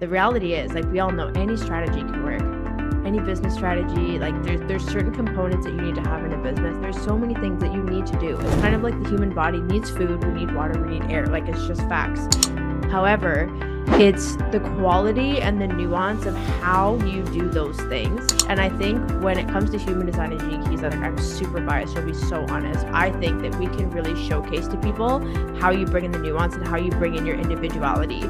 the reality is, like, we all know any strategy can work. Any business strategy, like there's certain components that you need to have in a business. There's so many things that you need to do. It's kind of like the human body needs food, we need water, we need air. Like, it's just facts. However, it's the quality and the nuance of how you do those things. And I think when it comes to human design and gene keys, like, I'm super biased, I'll be so honest. I think that we can really showcase to people how you bring in the nuance and how you bring in your individuality.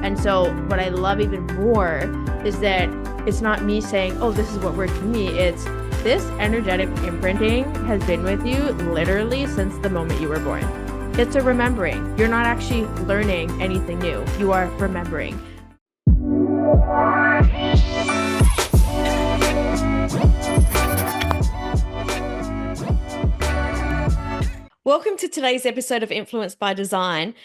And so what I love even more is that it's not me saying, oh, this is what worked for me. It's this energetic imprinting has been with you literally since the moment you were born. It's a remembering. You're not actually learning anything new. You are remembering. Welcome to today's episode of Influence by Design.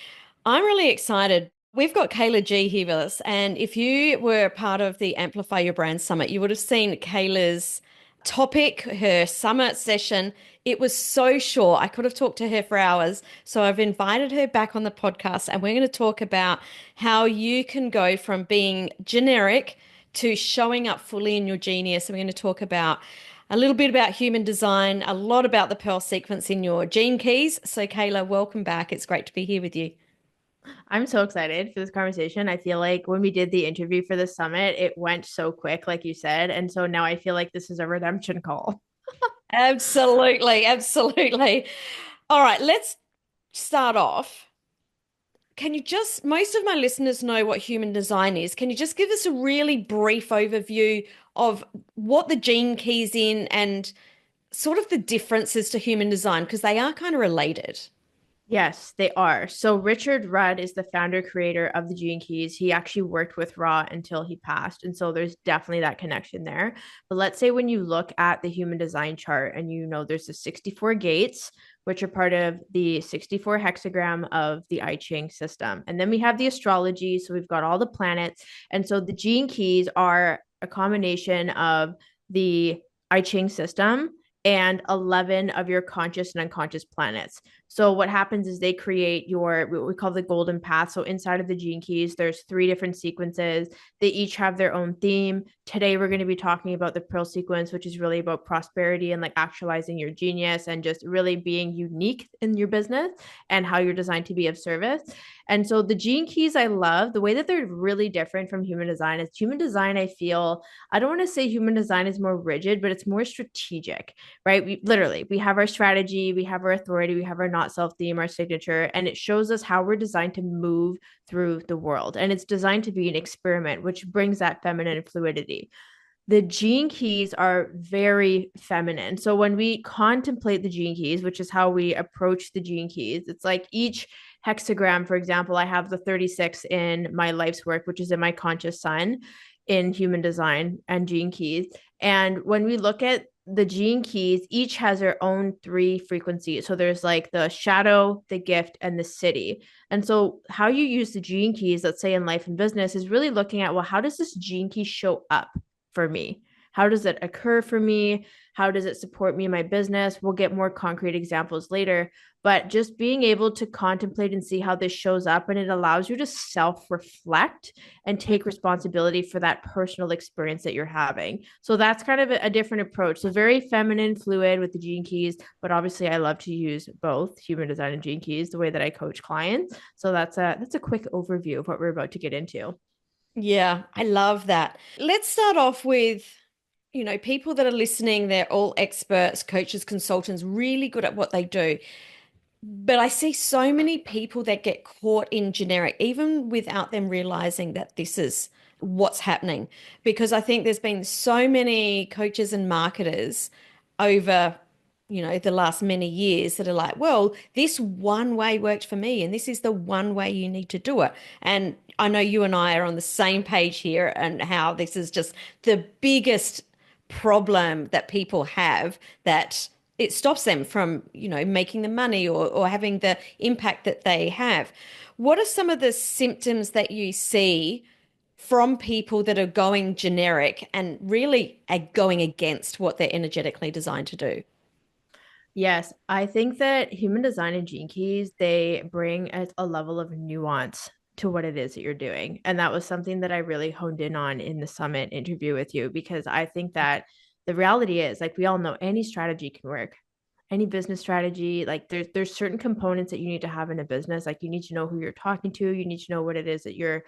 I'm really excited. We've got Kehla G here with us, and if you were part of the Amplify Your Brand Summit, you would have seen Kehla's topic, her summit session. It was so short. I could have talked to her for hours. So I've invited her back on the podcast, and we're going to talk about how you can go from being generic to showing up fully in your genius. And we're going to talk about a little bit about human design, a lot about the Pearl sequence in your gene keys. So Kehla, welcome back. It's great to be here with you. I'm so excited for this conversation. I feel like when we did the interview for the summit, it went so quick, like you said. And so now I feel like this is a redemption call. Absolutely, absolutely. All right, let's start off. Can you just, most of my listeners know what human design is. Can you just give us a really brief overview of what the gene keys in and sort of the differences to human design? Because they are kind of related. Yes, they are. So Richard Rudd is the founder creator of the Gene Keys. He actually worked with Ra until he passed. And so there's definitely that connection there. But let's say when you look at the human design chart and you know there's the 64 gates, which are part of the 64 hexagram of the I Ching system. And then we have the astrology. So we've got all the planets. And so the Gene Keys are a combination of the I Ching system and 11 of your conscious and unconscious planets. So what happens is they create your what we call the golden path. So inside of the gene keys, there's 3 different sequences. They each have their own theme. Today we're going to be talking about the Pearl sequence, which is really about prosperity and like actualizing your genius and just really being unique in your business and how you're designed to be of service. And so the gene keys, I love the way that they're really different from human design. Is human design, I feel, I don't want to say human design is more rigid, but it's more strategic, right? We have our strategy, we have our authority, we have our not self theme, our signature, and it shows us how we're designed to move through the world. And it's designed to be an experiment, which brings that feminine fluidity. The gene keys are very feminine. So when we contemplate the gene keys, which is how we approach the gene keys, it's like each hexagram, for example, I have the 36 in my life's work, which is in my conscious sun in human design and gene keys. And when we look at the gene keys, each has their own 3 frequencies. So there's like the shadow, the gift, and the city. And so how you use the gene keys, let's say in life and business, is really looking at, well, how does this gene key show up for me? How does it occur for me? How does it support me in my business? We'll get more concrete examples later, but just being able to contemplate and see how this shows up, and it allows you to self-reflect and take responsibility for that personal experience that you're having. So that's kind of a different approach. So very feminine, fluid with the gene keys, but obviously I love to use both human design and gene keys the way that I coach clients. So that's a quick overview of what we're about to get into. Yeah, I love that. Let's start off with, people that are listening, they're all experts, coaches, consultants, really good at what they do. But I see so many people that get caught in generic, even without them realizing that this is what's happening. Because I think there's been so many coaches and marketers over, the last many years that are like, well, this one way worked for me, and this is the one way you need to do it. And I know you and I are on the same page here, and how this is just the biggest problem that people have, that it stops them from, making the money or having the impact that they have. What are some of the symptoms that you see from people that are going generic and really are going against what they're energetically designed to do? Yes, I think that human design and gene keys, they bring a level of nuance to what it is that you're doing. And that was something that I really honed in on in the summit interview with you, because I think that the reality is, like, we all know any strategy can work. Any business strategy, like there's certain components that you need to have in a business. Like, you need to know who you're talking to, you need to know what it is that you're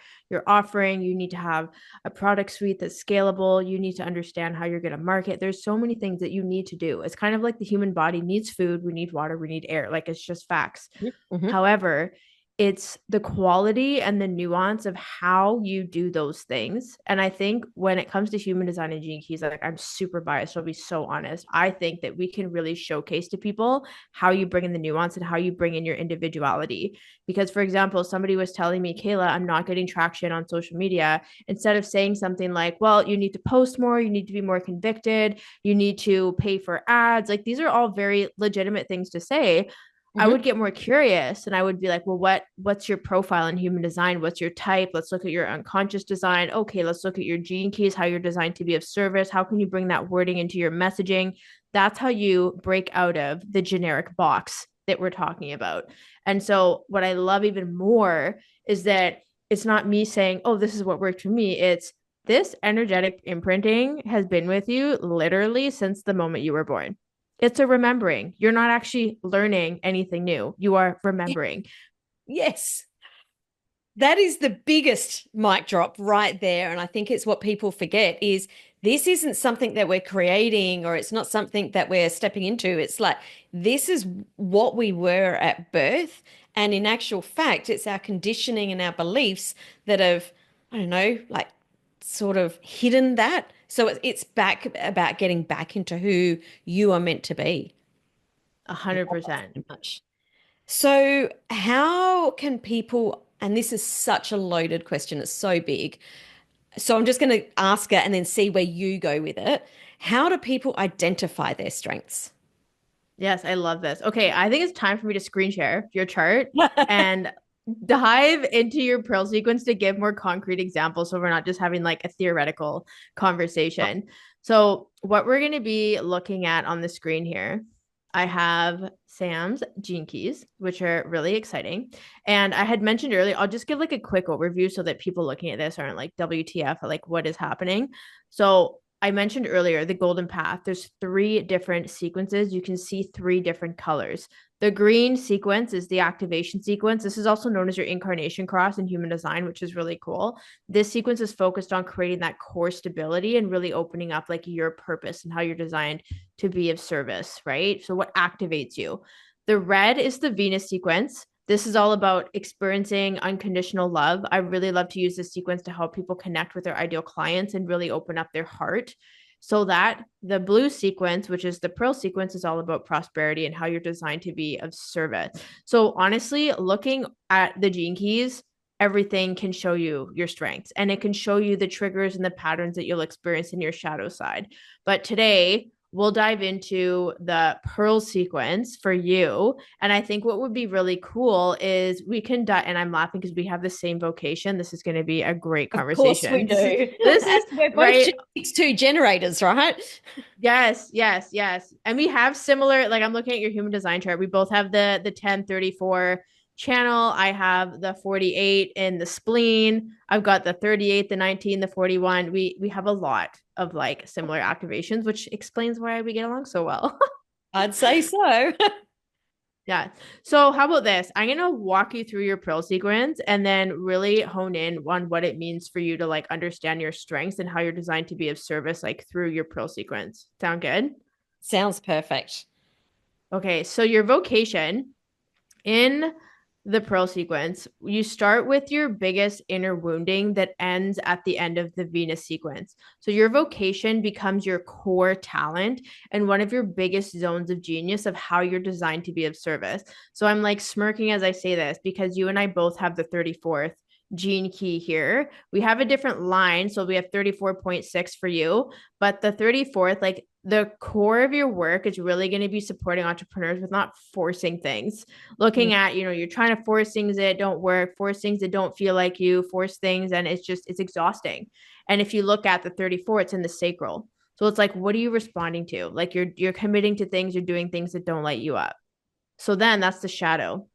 offering, you need to have a product suite that's scalable, you need to understand how you're going to market. There's so many things that you need to do. It's kind of like the human body needs food, we need water, we need air. Like, it's just facts. Mm-hmm. However, it's the quality and the nuance of how you do those things. And I think when it comes to human design and gene keys, like, I'm super biased, so I'll be so honest. I think that we can really showcase to people how you bring in the nuance and how you bring in your individuality. Because, for example, somebody was telling me, Kehla, I'm not getting traction on social media. Instead of saying something like, well, you need to post more, you need to be more convicted, you need to pay for ads. Like, these are all very legitimate things to say. I Mm-hmm. would get more curious and I would be like, well, what's your profile in human design? What's your type? Let's look at your unconscious design. Okay, let's look at your gene keys, how you're designed to be of service. How can you bring that wording into your messaging? That's how you break out of the generic box that we're talking about. And so what I love even more is that it's not me saying, oh, this is what worked for me. It's this energetic imprinting has been with you literally since the moment you were born. It's a remembering. You're not actually learning anything new. You are remembering. Yes. That is the biggest mic drop right there. And I think it's what people forget is this isn't something that we're creating or it's not something that we're stepping into. It's like this is what we were at birth. And in actual fact, it's our conditioning and our beliefs that have, I don't know, like sort of hidden that. So it's back about getting back into who you are meant to be. A I hundred love that percent. so much. So, how can people, and this is such a loaded question, it's so big. So, I'm just going to ask it and then see where you go with it. How do people identify their strengths? Yes, I love this. Okay, I think it's time for me to screen share your chart and dive into your pearl sequence to give more concrete examples so we're not just having like a theoretical conversation. So, what we're going to be looking at on the screen here, I have Sam's gene keys, which are really exciting. And I had mentioned earlier, I'll just give like a quick overview so that people looking at this aren't like WTF, like what is happening. So, I mentioned earlier the golden path. There's three different sequences. You can see three different colors. The green sequence is the activation sequence. This is also known as your incarnation cross in human design, which is really cool. This sequence is focused on creating that core stability and really opening up like your purpose and how you're designed to be of service, right? So, what activates you? The red is the Venus sequence. This is all about experiencing unconditional love. I really love to use this sequence to help people connect with their ideal clients and really open up their heart. So that the blue sequence, which is the pearl sequence, is all about prosperity and how you're designed to be of service. So honestly, looking at the gene keys, everything can show you your strengths and it can show you the triggers and the patterns that you'll experience in your shadow side. But today, we'll dive into the pearl sequence for you. And I think what would be really cool is we can dive, and I'm laughing because we have the same vocation. This is going to be a great Of course we conversation. This is, do. this And is we're both right. 2 generators, right? Yes, yes, yes. And we have similar, like I'm looking at your human design chart. We both have the 1034 channel. I have the 48 in the spleen. I've got the 38, the 19, the 41. We have a lot of like similar activations, which explains why we get along so well. I'd say so. Yeah. So how about this? I'm gonna walk you through your pearl sequence and then really hone in on what it means for you to like understand your strengths and how you're designed to be of service like through your pearl sequence. Sound good? Sounds perfect. Okay, so your vocation in the pearl sequence, you start with your biggest inner wounding that ends at the end of the Venus sequence. So your vocation becomes your core talent and one of your biggest zones of genius of how you're designed to be of service. So I'm like smirking as I say this because you and I both have the 34th gene key here. We have a different line. So we have 34.6 for you, but the 34th, like the core of your work is really going to be supporting entrepreneurs with not forcing things, looking at, you're trying to force things that don't work, force things that don't feel like you, force things, and it's exhausting. And if you look at the 34, it's in the sacral. So it's like, what are you responding to? Like you're committing to things, you're doing things that don't light you up. So then that's the shadow.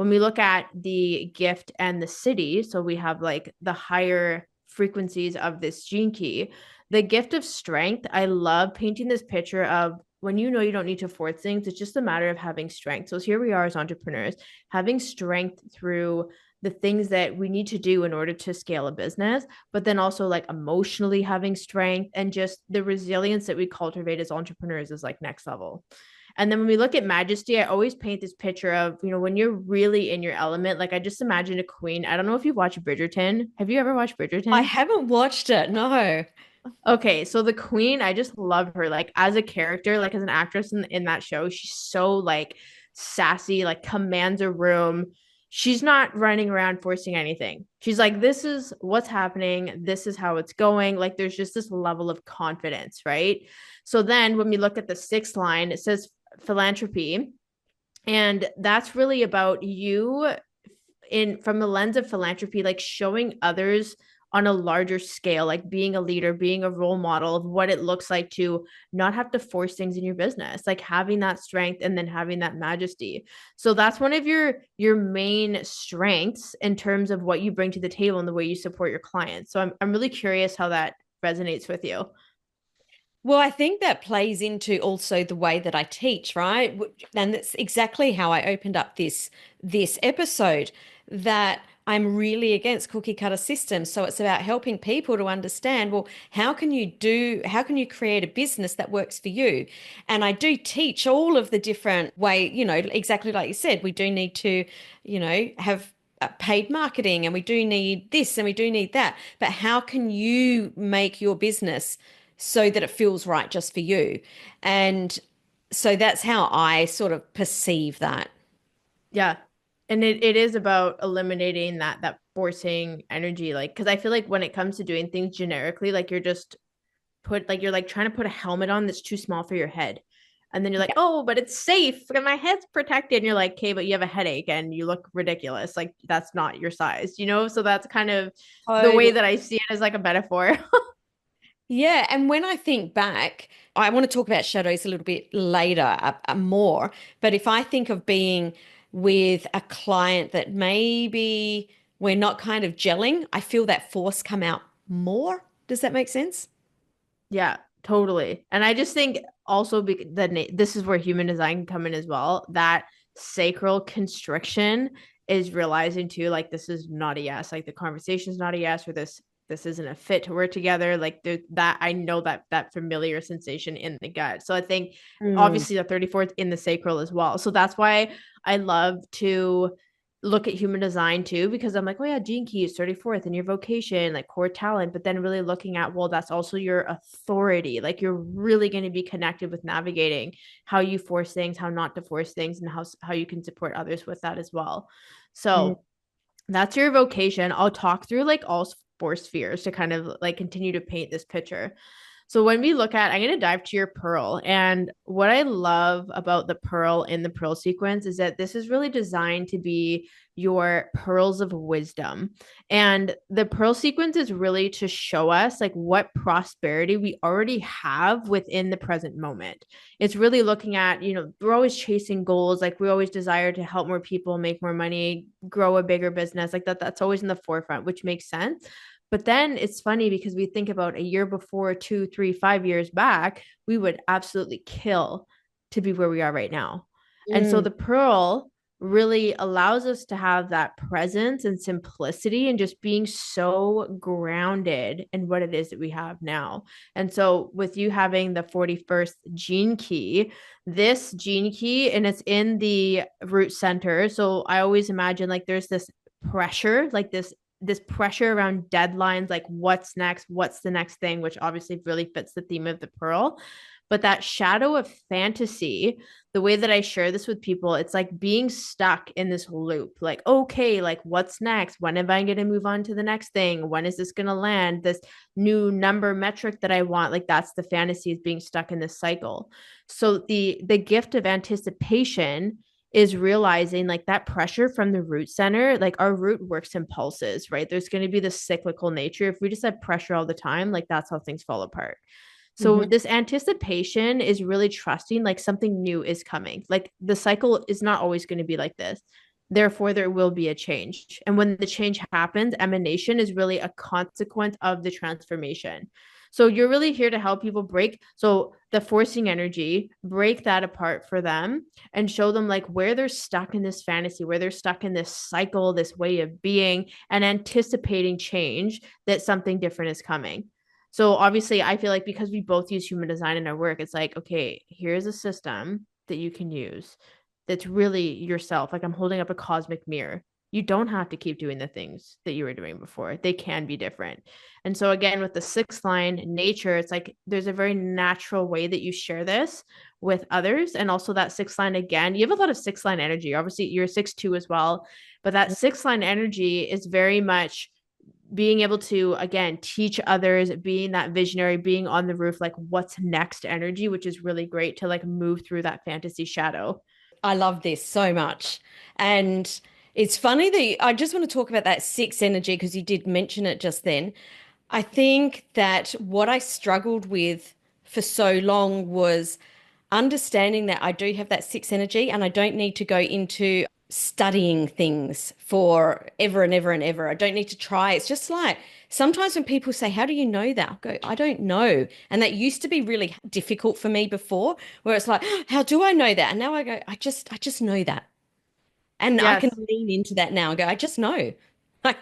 when we look at the gift and the city, so we have like the higher frequencies of this gene key, the gift of strength. I love painting this picture of when you know you don't need to force things, it's just a matter of having strength. So here we are as entrepreneurs, having strength through the things that we need to do in order to scale a business, but then also like emotionally having strength and just the resilience that we cultivate as entrepreneurs is like next level. And then when we look at majesty, I always paint this picture of, when you're really in your element, like I just imagine a queen. I don't know if you've watched Bridgerton. Have you ever watched I Bridgerton? haven't watched it. No. Okay, so the queen, I just love her. Like as a character, like as an actress in that show, she's so like sassy, like commands a room. She's not running around forcing anything. She's like, this is what's happening. This is how it's going. Like there's just this level of confidence, right? So then when we look at the sixth line, it says philanthropy. And that's really about you in from the lens of philanthropy, like showing others on a larger scale, like being a leader, being a role model of what it looks like to not have to force things in your business, like having that strength and then having that majesty. So that's one of your main strengths in terms of what you bring to the table and the way you support your clients. So I'm really curious how that resonates with you. Well, I think that plays into also the way that I teach, right? And that's exactly how I opened up this episode, that I'm really against cookie cutter systems. So it's about helping people to understand, well, how can you create a business that works for you? And I do teach all of the different way, exactly like you said, we do need to, have paid marketing, and we do need this and we do need that. But how can you make your business so that it feels right just for you? And so that's how I sort of perceive that. Yeah. And it is about eliminating that forcing energy. Like, because I feel like when it comes to doing things generically, like you're like trying to put a helmet on that's too small for your head. And then you're like, oh, but it's safe and my head's protected. And you're like, okay, but you have a headache and you look ridiculous. Like that's not your size. So that's kind of the way Totally. that I see it as like a metaphor. Yeah, and when I think back, I want to talk about shadows a little bit later, more. But if I think of being with a client that maybe we're not kind of gelling, I feel that force come out more. Does that make sense? Yeah, totally. And I just think also this is where human design can come in as well. That sacral constriction is realizing too, like this is not a yes, like the conversation is not a yes, or this isn't a fit to work together. Like that I know that familiar sensation in the gut. So I think Mm. obviously the 34th in the sacral as well. So that's why I love to look at human design too, because I'm like, oh yeah, gene key is 34th and your vocation, like core talent, but then really looking at, well, that's also your authority. Like you're really going to be connected with navigating how you force things, how not to force things, and how you can support others with that as well. Mm. So that's your vocation. I'll talk through like all four spheres to kind of like continue to paint this picture. So when we look at, I'm going to dive to your pearl. And what I love about the pearl in the pearl sequence is that this is really designed to be your pearls of wisdom. And the pearl sequence is really to show us like what prosperity we already have within the present moment. It's really looking at, we're always chasing goals. Like we always desire to help more people, make more money, grow a bigger business. Like that's always in the forefront, which makes sense. But then it's funny because we think about a year before, 2, 3, 5 years back, we would absolutely kill to be where we are right now. And so Mm. the pearl really allows us to have that presence and simplicity and just being so grounded in what it is that we have now. And so with you having the 41st gene key, this gene key, and it's in the root center. So I always imagine like there's this pressure, like this pressure around deadlines, like what's next, what's the next thing, which obviously really fits the theme of the pearl. But that shadow of fantasy, the way that I share this with people, it's like being stuck in this loop. Like, okay, like what's next? When am I going to move on to the next thing? When is this going to land? This new number metric that I want, like that's the fantasy, is being stuck in this cycle. So the gift of anticipation is realizing like that pressure from the root center, like our root works in pulses, right? There's going to be this cyclical nature. If we just have pressure all the time, like that's how things fall apart. So Mhm. this anticipation is really trusting like something new is coming. Like the cycle is not always going to be like this. Therefore, there will be a change. And when the change happens, emanation is really a consequence of the transformation. So you're really here to help people break. So the forcing energy, break that apart for them and show them like where they're stuck in this fantasy, where they're stuck in this cycle, this way of being, and anticipating change that something different is coming. So obviously, I feel like because we both use human design in our work, it's like, okay, here's a system that you can use that's really yourself. Like I'm holding up a cosmic mirror. You don't have to keep doing the things that you were doing before. They can be different. And so again, with the sixth line nature, it's like there's a very natural way that you share this with others. And also that sixth line again, you have a lot of sixth line energy. Obviously, you're 6'2" as well. But that sixth line energy is very much being able to again teach others, being that visionary, being on the roof, like what's next energy, which is really great to like move through that fantasy shadow. I love this so much. And it's funny that I just want to talk about that six energy because you did mention it just then. I think that what I struggled with for so long was understanding that I do have that six energy and I don't need to go into studying things for ever and ever and ever. I don't need to try. It's just like sometimes when people say, "How do you know that?" I go, "I don't know." And that used to be really difficult for me before, where it's like, "How do I know that?" And now I go, I just know that." And I can Yes. lean into that now and go, "I just know." Like,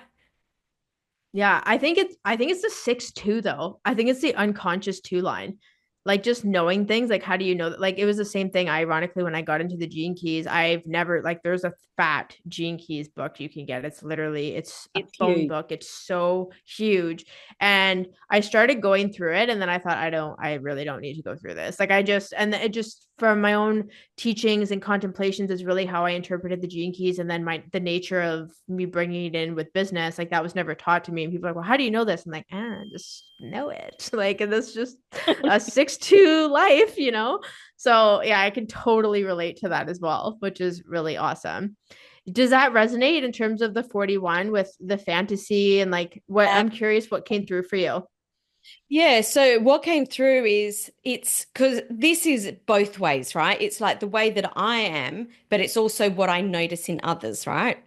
Yeah, I think it's the 6'2" though. I think it's the unconscious two line. Like just knowing things, like how do you know that? Like it was the same thing, ironically, when I got into the Gene Keys. I've never like there's a fat Gene Keys book you can get. It's a it's phone huge. book. It's so huge. And I started going through it and then I thought I really don't need to go through this. Like I just and it just from my own teachings and contemplations is really how I interpreted the Gene Keys. And then the nature of me bringing it in with business, like that was never taught to me. And people are like, well, how do you know this? I'm like, just know it. Like, and that's just a 6'2" life, you know? So yeah, I can totally relate to that as well, which is really awesome. Does that resonate in terms of the 41 with the fantasy and like what I'm curious what came through for you? Yeah, so what came through is it's because this is both ways, right? It's like the way that I am, but it's also what I notice in others, right?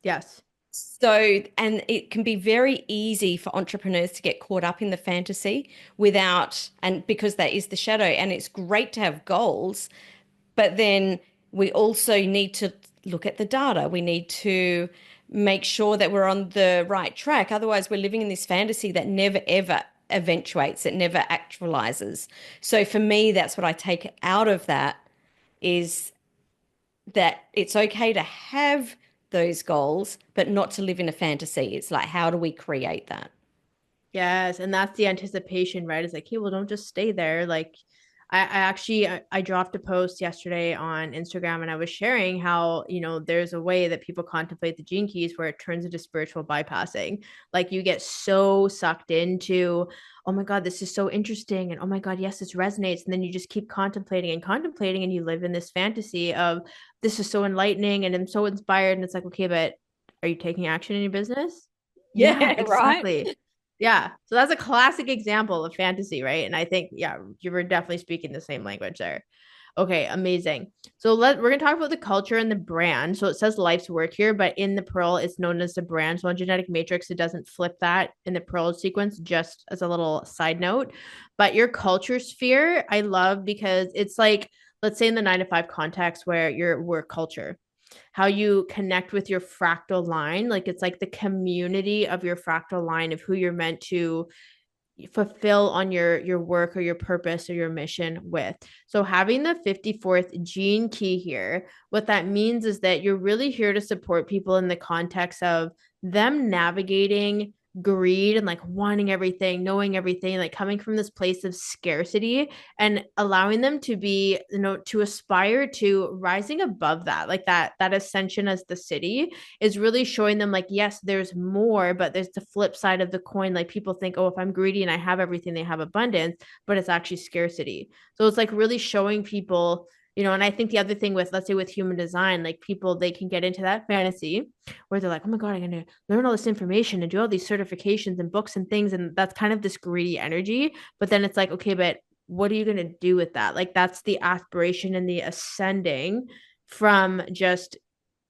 Yes. So, and it can be very easy for entrepreneurs to get caught up in the fantasy without, and because that is the shadow, and it's great to have goals, but then we also need to look at the data. We need to make sure that we're on the right track. Otherwise, we're living in this fantasy that never ever eventuates, it never actualizes. So for me, that's what I take out of that is that it's okay to have those goals, but not to live in a fantasy. It's like, how do we create that? Yes, and that's the anticipation, right? It's like, hey, well, don't just stay there. Like, I dropped a post yesterday on Instagram, and I was sharing how there's a way that people contemplate the gene keys where it turns into spiritual bypassing. Like, you get so sucked into, oh my God, this is so interesting, and oh my God, yes, this resonates, and then you just keep contemplating, and you live in this fantasy of this is so enlightening, and I'm so inspired, and it's like, okay, but are you taking action in your business? Yeah, Yeah, right. exactly. Yeah. So that's a classic example of fantasy, right? And I think, yeah, you were definitely speaking the same language there. Okay, amazing. So we're gonna talk about the culture and the brand. So it says life's work here, but in the Pearl, it's known as the brand. So on genetic matrix, it doesn't flip that in the Pearl sequence, just as a little side note. But your culture sphere, I love because it's like, let's say in the 9 to 5 context where your work culture how you connect with your fractal line. Like it's like the community of your fractal line of who you're meant to fulfill on your work or your purpose or your mission with. So having the 54th gene key here, what that means is that you're really here to support people in the context of them navigating greed and like wanting everything, knowing everything, like coming from this place of scarcity and allowing them to be, to aspire to rising above that, like that ascension as the city is really showing them like, yes, there's more, but there's the flip side of the coin. Like people think, oh, if I'm greedy and I have everything, they have abundance, but it's actually scarcity. So it's like really showing people, and I think the other thing with, let's say with human design, like people, they can get into that fantasy where they're like, oh my God, I'm going to learn all this information and do all these certifications and books and things. And that's kind of this greedy energy. But then it's like, okay, but what are you going to do with that? Like that's the aspiration and the ascending from just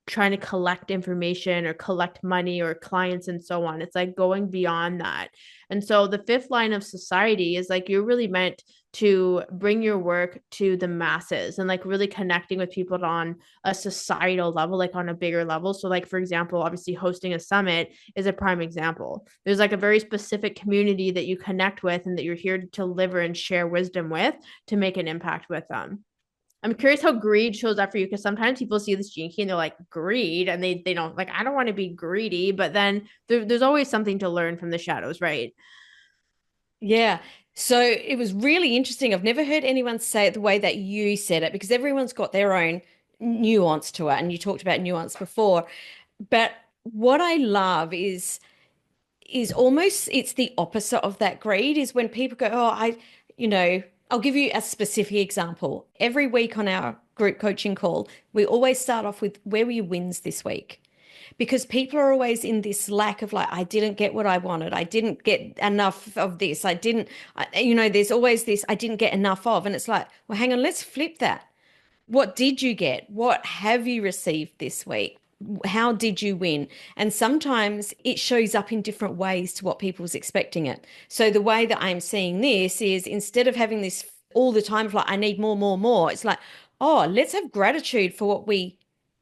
trying to collect information or collect money or clients and so on. It's like going beyond that. And so the fifth line of society is like you're really meant to bring your work to the masses and like really connecting with people on a societal level, like on a bigger level. So, like, for example, obviously hosting a summit is a prime example. There's like a very specific community that you connect with and that you're here to deliver and share wisdom with to make an impact with them. I'm curious how greed shows up for you because sometimes people see this gene key and they're like greed and they don't like I don't want to be greedy, but then there's always something to learn from the shadows, right? Yeah. So it was really interesting. I've never heard anyone say it the way that you said it because everyone's got their own nuance to it. And you talked about nuance before. But what I love is almost it's the opposite of that greed is when people go, oh, I'll give you a specific example. Every week on our group coaching call, we always start off with where were your wins this week? Because people are always in this lack of like, I didn't get what I wanted. I didn't get enough of this. There's always this, I didn't get enough of. And it's like, well, hang on, let's flip that. What did you get? What have you received this week? How did you win? And sometimes it shows up in different ways to what people's expecting it. So the way that I'm seeing this is instead of having this all the time of like, I need more, more, more, it's like, oh, let's have gratitude for what we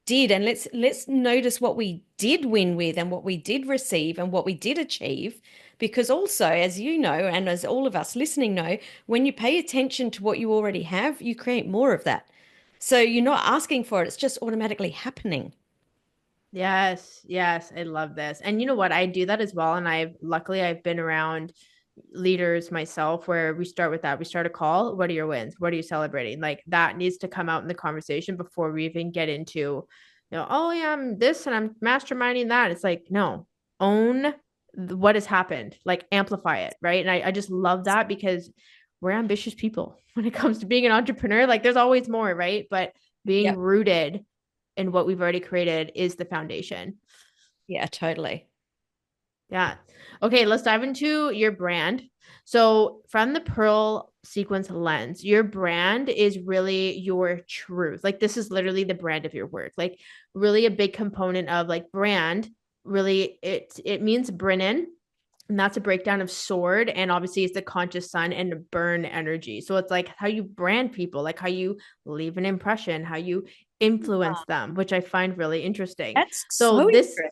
did and let's notice what we did win with and what we did receive and what we did achieve. Because also, as you know, and as all of us listening know, when you pay attention to what you already have, you create more of that. So you're not asking for it, it's just automatically happening. Yes, yes, I love this. And you know what? I do that as well. And I've been around leaders myself where we start with that. We start a call. What are your wins? What are you celebrating? Like that needs to come out in the conversation before we even get into, oh yeah, I'm this and I'm masterminding that. It's like, no, own what has happened, like amplify it, right? And I just love that because we're ambitious people when it comes to being an entrepreneur. Like there's always more, right? But being Yep. rooted in what we've already created is the foundation. Yeah, totally. Yeah. Okay, let's dive into your brand. So, from the Pearl sequence lens, your brand is really your truth. Like, this is literally the brand of your work. Like, really a big component of like brand. Really, it means Brennan, and that's a breakdown of sword. And obviously, it's the conscious sun and burn energy. So, it's like how you brand people, like how you leave an impression, how you influence them, which I find really interesting. That's So, so interesting.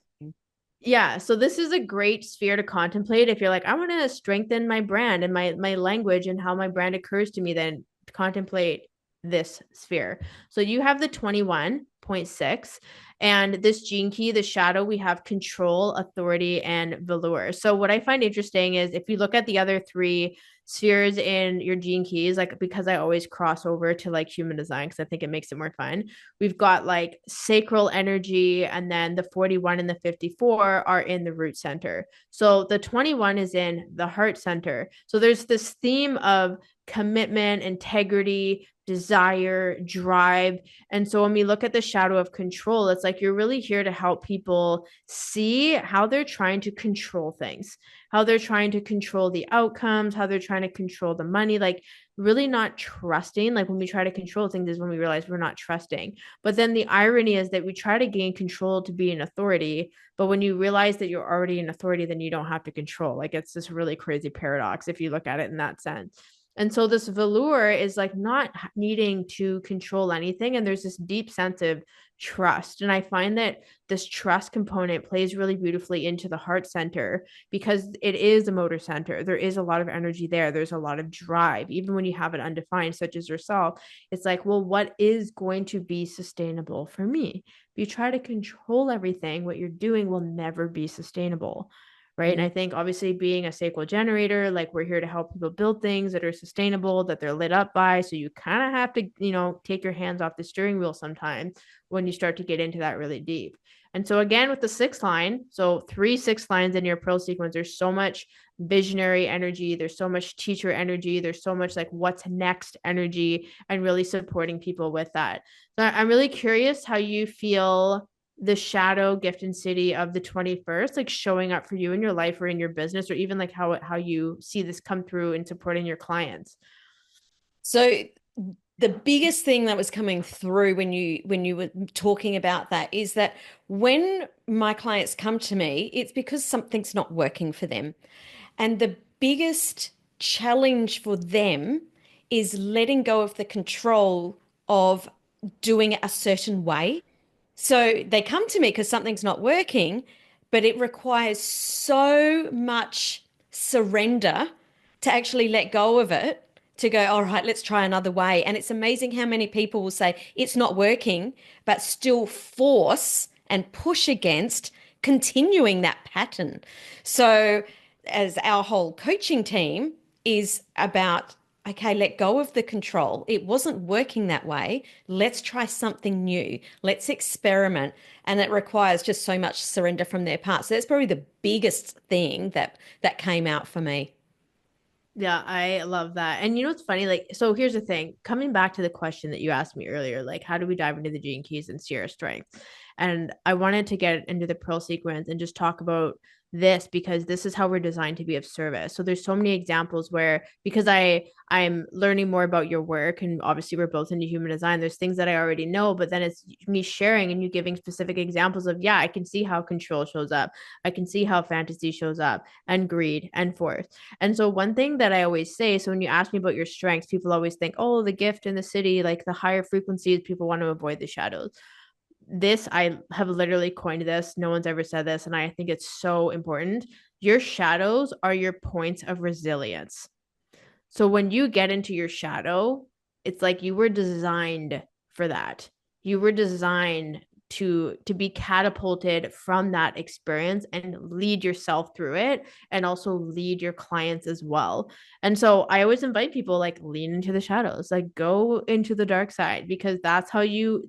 yeah, so this is a great sphere to contemplate if you're like, I want to strengthen my brand and my language and how my brand occurs to me, then contemplate this sphere. So you have the 21.6 and this gene key, the shadow, we have control, authority, and velour. So what I find interesting is if you look at the other three spheres in your gene keys, like because I always cross over to like human design because I think it makes it more fun. We've got like sacral energy, and then the 41 and the 54 are in the root center. So the 21 is in the heart center. So there's this theme of commitment, integrity, desire, drive. And so when we look at the shadow of control, it's like you're really here to help people see how they're trying to control things, how they're trying to control the outcomes, how they're trying to control the money, like really not trusting. Like when we try to control things is when we realize we're not trusting. But then the irony is that we try to gain control to be an authority. But when you realize that you're already an authority, then you don't have to control. Like it's this really crazy paradox if you look at it in that sense. And so this velour is like not needing to control anything. And there's this deep sense of trust. And I find that this trust component plays really beautifully into the heart center because it is a motor center. There is a lot of energy there. There's a lot of drive. Even when you have it undefined, such as yourself, it's like, well, what is going to be sustainable for me? If you try to control everything, what you're doing will never be sustainable. Right. And Mm. I think obviously being a sacral generator, like we're here to help people build things that are sustainable, that they're lit up by. So you kind of have to, take your hands off the steering wheel sometimes when you start to get into that really deep. And so again, with the sixth line, so 3 6 lines in your pearl sequence, there's so much visionary energy. There's so much teacher energy. There's so much like what's next energy and really supporting people with that. So I'm really curious how you feel the shadow gift and city of the 21st like showing up for you in your life or in your business or even like how you see this come through in supporting your clients. So The biggest thing that was coming through when you were talking about that is that when my clients come to me, it's because something's not working for them. And the biggest challenge for them is letting go of the control of doing it a certain way. So they come to me because something's not working, but it requires so much surrender to actually let go of it, to go, all right, let's try another way. And it's amazing how many people will say it's not working, but still force and push against continuing that pattern. So, as our whole coaching team is about, okay, let go of the control. It wasn't working that way. Let's try something new. Let's experiment. And it requires just so much surrender from their part. So that's probably the biggest thing that came out for me. Yeah, I love that. And you know what's funny? Like, so here's the thing. Coming back to the question that you asked me earlier, like, how do we dive into the gene keys and see our strengths? And I wanted to get into the pearl sequence and just talk about this because this is how we're designed to be of service. So there's so many examples where because I'm learning more about your work and obviously we're both into human design, there's things that I already know, but then it's me sharing and you giving specific examples of, yeah, I can see how control shows up. I can see how fantasy shows up and greed and force. And so one thing that I always say, so when you ask me about your strengths, people always think, oh, the gift in the city, like the higher frequencies, people want to avoid the shadows. This, I have literally coined this. No one's ever said this. And I think it's so important. Your shadows are your points of resilience. So when you get into your shadow, it's like you were designed for that. You were designed to be catapulted from that experience and lead yourself through it and also lead your clients as well. And so I always invite people like lean into the shadows, like go into the dark side because that's how you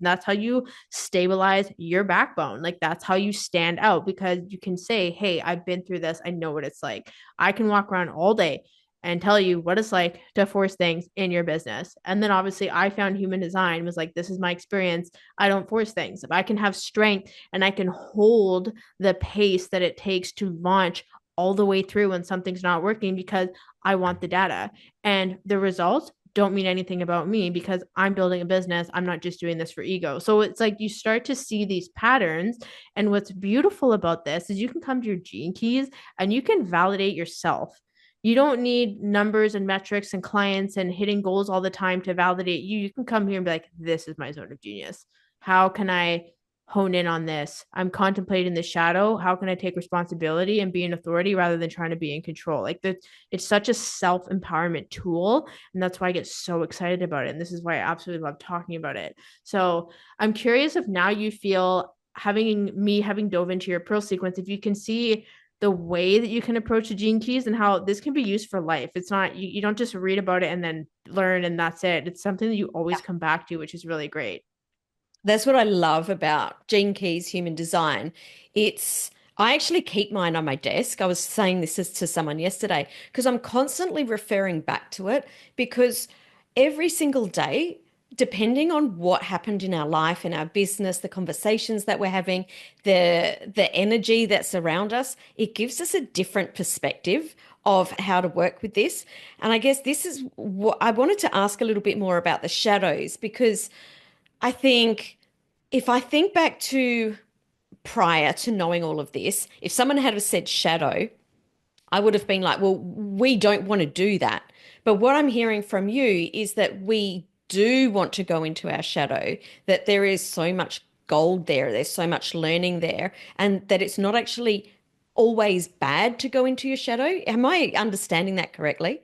stabilize your backbone. Like that's how you stand out because you can say, "Hey, I've been through this. I know what it's like. I can walk around all day and tell you what it's like to force things in your business." And then obviously I found human design was like, this is my experience. I don't force things. If I can have strength and I can hold the pace that it takes to launch all the way through when something's not working because I want the data and the results don't mean anything about me because I'm building a business. I'm not just doing this for ego. So it's like you start to see these patterns. And what's beautiful about this is you can come to your gene keys and you can validate yourself. You don't need numbers and metrics and clients and hitting goals all the time to validate you. You can come here and be like, this is my zone of genius. How can I hone in on this? I'm contemplating the shadow. How can I take responsibility and be an authority rather than trying to be in control? Like that, it's such a self-empowerment tool. And that's why I get so excited about it. And this is why I absolutely love talking about it. So I'm curious if now you feel having dove into your pearl sequence, if you can see the way that you can approach the gene keys and how this can be used for life. It's not you don't just read about it and then learn and that's it. It's something that you always come back to, which is really great. That's what I love about Gene Key's human design. I actually keep mine on my desk. I was saying this to someone yesterday because I'm constantly referring back to it because every single day, depending on what happened in our life, in our business, the conversations that we're having, the energy that's around us, it gives us a different perspective of how to work with this. And I guess this is what I wanted to ask a little bit more about the shadows because I think if I think back to prior to knowing all of this, if someone had have said shadow, I would have been like, well, we don't want to do that. But what I'm hearing from you is that we do want to go into our shadow, that there is so much gold there, there's so much learning there, and that it's not actually always bad to go into your shadow. Am I understanding that correctly?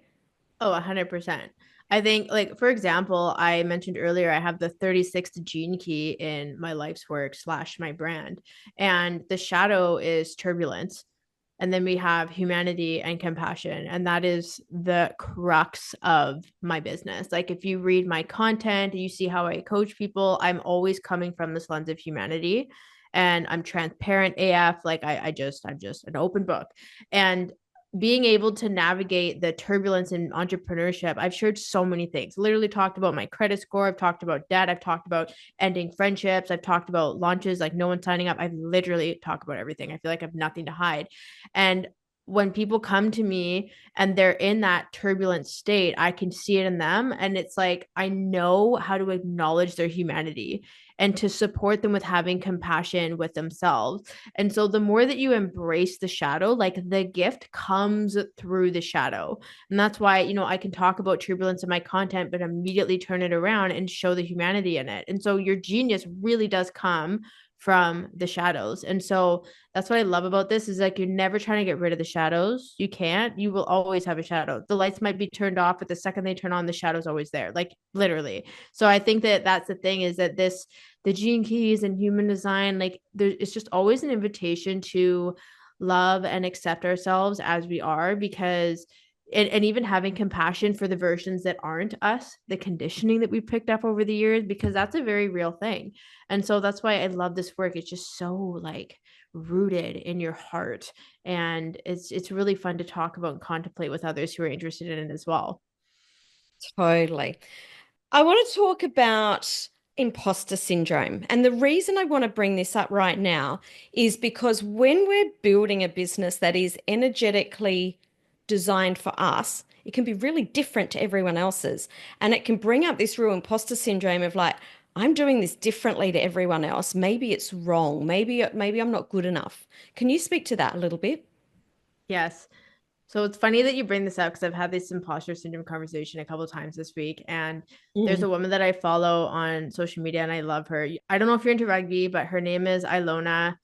Oh, 100%. I think, like, for example, I mentioned earlier, I have the 36th gene key in my life's work slash my brand. And the shadow is turbulence. And then we have humanity and compassion. And that is the crux of my business. Like, if you read my content, you see how I coach people, I'm always coming from this lens of humanity. And I'm transparent AF. Like, I'm just an open book. And being able to navigate the turbulence in entrepreneurship, I've shared so many things. Literally talked about my credit score. I've talked about debt. I've talked about ending friendships. I've talked about launches, like no one signing up. I've literally talked about everything. I feel like I have nothing to hide. And when people come to me and they're in that turbulent state, I can see it in them. And it's like, I know how to acknowledge their humanity and to support them with having compassion with themselves. And so the more that you embrace the shadow, like the gift comes through the shadow. And that's why, I can talk about turbulence in my content, but immediately turn it around and show the humanity in it. And so your genius really does come from the shadows. And so that's what I love about this is like you're never trying to get rid of the shadows. You can't. You will always have a shadow. The lights might be turned off, but the second they turn on, the shadow's always there. Like literally. So I think that that's the thing is that the gene keys and human design, like it's just always an invitation to love and accept ourselves as we are because and even having compassion for the versions that aren't us, the conditioning that we picked up over the years, because that's a very real thing. And so that's why I love this work. It's just so like rooted in your heart. And it's really fun to talk about and contemplate with others who are interested in it as well. Totally. I want to talk about imposter syndrome. And the reason I want to bring this up right now is because when we're building a business that is energetically designed for us, it can be really different to everyone else's. And it can bring up this real imposter syndrome of like, I'm doing this differently to everyone else. Maybe it's wrong. Maybe I'm not good enough. Can you speak to that a little bit? Yes. So it's funny that you bring this up because I've had this imposter syndrome conversation a couple of times this week. And there's Mm. a woman that I follow on social media and I love her. I don't know if you're into rugby, but her name is Ilona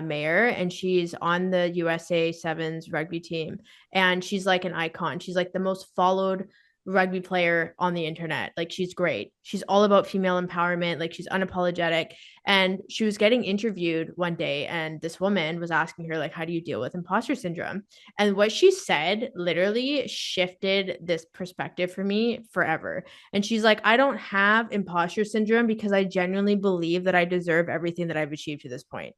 Mayer and she's on the USA Sevens rugby team. And she's like an icon. She's like the most followed rugby player on the internet. Like she's great. She's all about female empowerment. Like she's unapologetic. And she was getting interviewed one day and this woman was asking her like, how do you deal with imposter syndrome? And what she said literally shifted this perspective for me forever. And she's like, I don't have imposter syndrome because I genuinely believe that I deserve everything that I've achieved to this point.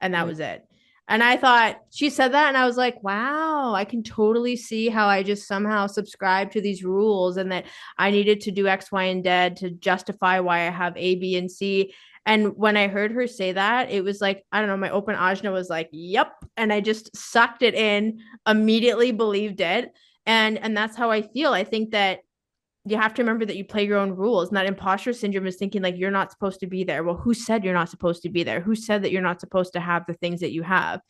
And that Mm. was it. And I thought she said that, and I was like, wow, I can totally see how I just somehow subscribe to these rules and that I needed to do X, Y, and Z to justify why I have A, B, and C. And when I heard her say that, it was like, I don't know, my open ajna was like, yep. And I just sucked it in, immediately believed it. And that's how I feel. I think that you have to remember that you play your own rules. And that imposter syndrome is thinking like you're not supposed to be there. Well, who said you're not supposed to be there? Who said that you're not supposed to have the things that you have?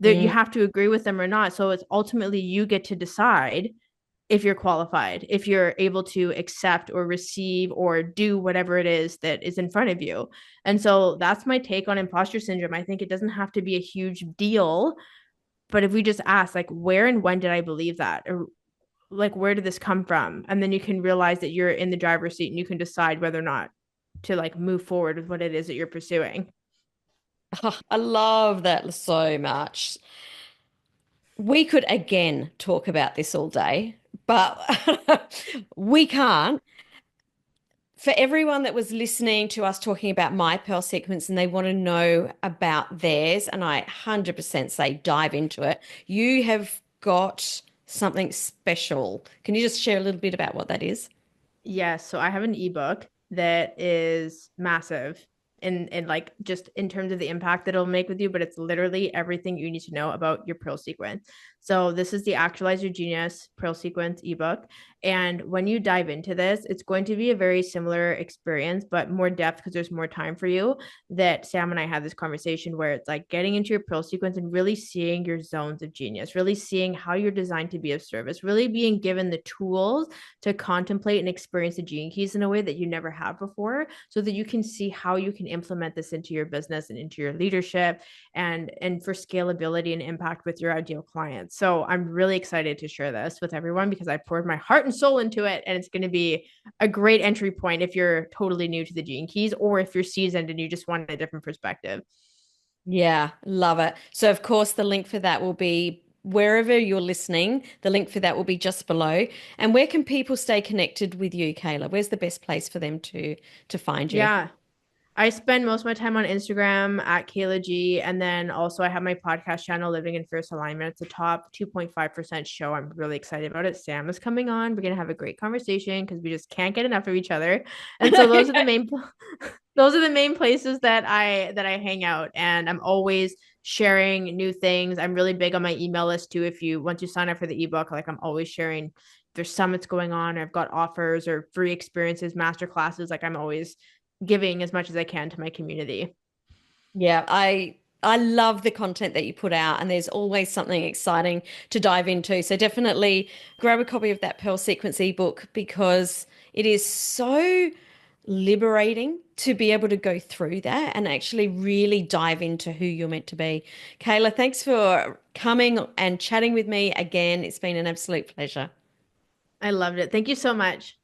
That you Mm. have to agree with them or not. So it's ultimately you get to decide if you're qualified, if you're able to accept or receive or do whatever it is that is in front of you. And so that's my take on imposter syndrome. I think it doesn't have to be a huge deal, but if we just ask like where and when did I believe that? Or like where did this come from? And then you can realize that you're in the driver's seat and you can decide whether or not to like move forward with what it is that you're pursuing. Oh, I love that so much. We could again talk about this all day, but we can't. For everyone that was listening to us talking about my Pearl sequence and they want to know about theirs, and I 100% say dive into it, you have got something special. Can you just share a little bit about what that is? Yes, so I have an ebook that is massive in like just in terms of the impact that it'll make with you, but it's literally everything you need to know about your Pearl sequence. So this is the Actualize Your Genius Pearl sequence ebook. And when you dive into this, it's going to be a very similar experience, but more depth because there's more time for you. That Sam and I had this conversation where it's like getting into your Pearl sequence and really seeing your zones of genius, really seeing how you're designed to be of service, really being given the tools to contemplate and experience the gene keys in a way that you never have before so that you can see how you can implement this into your business and into your leadership and for scalability and impact with your ideal clients. So I'm really excited to share this with everyone because I poured my heart and soul into it and it's going to be a great entry point if you're totally new to the gene keys or if you're seasoned and you just want a different perspective. Yeah, love it. So, of course, the link for that will be wherever you're listening. The link for that will be just below. And where can people stay connected with you, Kayla? Where's the best place for them to find you? Yeah, I spend most of my time on Instagram at Kehla G. And then also I have my podcast channel, Living in Fierce Alignment. It's a top 2.5% show. I'm really excited about it. Sam is coming on. We're going to have a great conversation because we just can't get enough of each other. And so those are the Okay. main those are the main places that I hang out. And I'm always sharing new things. I'm really big on my email list too. If you once you sign up for the ebook, like I'm always sharing, there's summits going on, or I've got offers or free experiences, master classes. Like I'm always giving as much as I can to my community. Yeah, I love the content that you put out, and there's always something exciting to dive into. So definitely grab a copy of that Pearl Sequence ebook because it is so liberating to be able to go through that and actually really dive into who you're meant to be. Kayla, thanks for coming and chatting with me again. It's been an absolute pleasure. I loved it. Thank you so much.